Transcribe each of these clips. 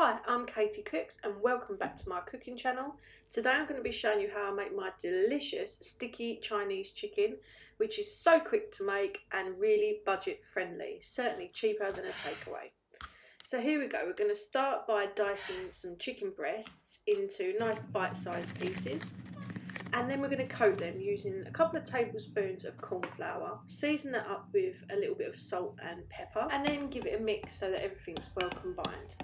Hi, I'm Katie Cooks and welcome back to my cooking channel. Today I'm going to be showing you how I make my delicious sticky Chinese chicken, which is so quick to make and really budget friendly, certainly cheaper than a takeaway. So here we go, we're going to start by dicing some chicken breasts into nice bite-sized pieces, and then we're going to coat them using a couple of tablespoons of cornflour, season that up with a little bit of salt and pepper, and then give it a mix so that everything's well combined.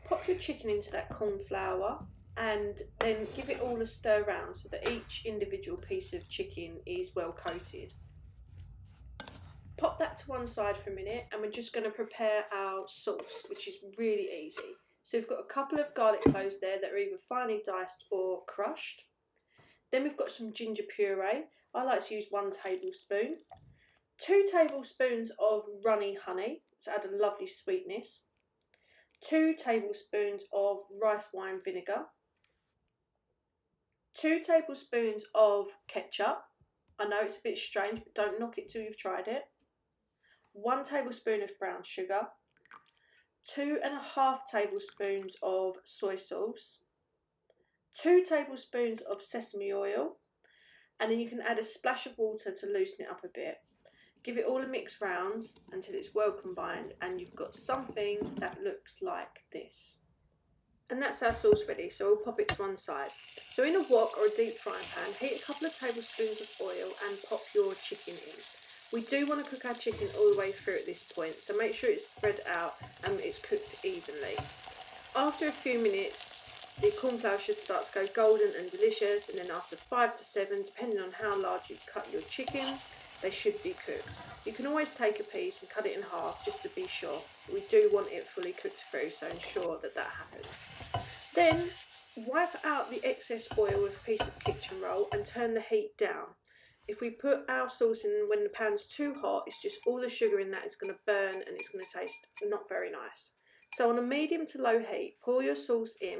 Pop your chicken into that cornflour and then give it all a stir around so that each individual piece of chicken is well coated. Pop that to one side for a minute and we're just going to prepare our sauce, which is really easy. So we've got a couple of garlic cloves there that are either finely diced or crushed. Then we've got some ginger puree. I like to use 1 tablespoon. 2 tablespoons of runny honey to add a lovely sweetness. 2 tablespoons of rice wine vinegar, 2 tablespoons of ketchup. I know it's a bit strange, but don't knock it till you've tried it. 1 tablespoon of brown sugar, 2.5 tablespoons of soy sauce, 2 tablespoons of sesame oil, and then you can add a splash of water to loosen it up a bit. Give it all a mix round until it's well combined and you've got something that looks like this. And that's our sauce ready, so we'll pop it to one side. So in a wok or a deep frying pan, heat a couple of tablespoons of oil and pop your chicken in. We do want to cook our chicken all the way through at this point, so make sure it's spread out and it's cooked evenly. After a few minutes, the cornflour should start to go golden and delicious, and then after 5 to 7, depending on how large you cut your chicken, they should be cooked. You can always take a piece and cut it in half just to be sure. We do want it fully cooked through, so ensure that that happens. Then wipe out the excess oil with a piece of kitchen roll and turn the heat down. If we put our sauce in when the pan's too hot, it's just all the sugar in that is going to burn and it's going to taste not very nice. So on a medium to low heat, pour your sauce in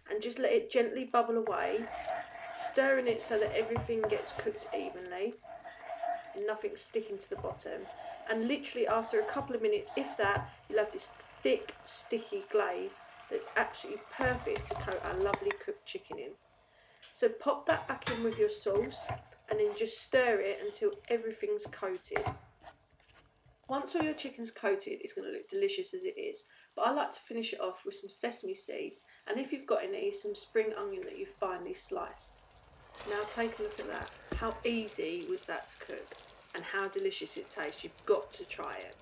and just let it gently bubble away, stirring it so that everything gets cooked evenly. Nothing sticking to the bottom, and literally after a couple of minutes, if that, you'll have this thick sticky glaze that's absolutely perfect to coat our lovely cooked chicken in. So pop that back in with your sauce and then just stir it until everything's coated. Once all your chicken's coated, it's going to look delicious as it is, but I like to finish it off with some sesame seeds, and if you've got any, some spring onion that you've finely sliced. Now take a look at that. How easy was that to cook and how delicious it tastes. You've got to try it.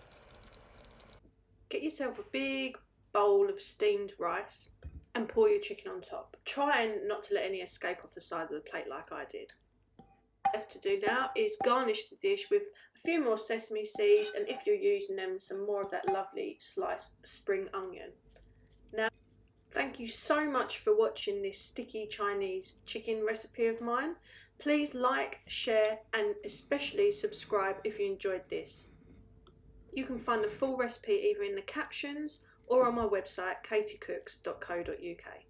Get yourself a big bowl of steamed rice and pour your chicken on top. Try not to let any escape off the side of the plate like I did. What left to do now is garnish the dish with a few more sesame seeds, and if you're using them, some more of that lovely sliced spring onion. Now, thank you so much for watching this sticky Chinese chicken recipe of mine. Please like, share and especially subscribe if you enjoyed this. You can find the full recipe either in the captions or on my website katiecooks.co.uk.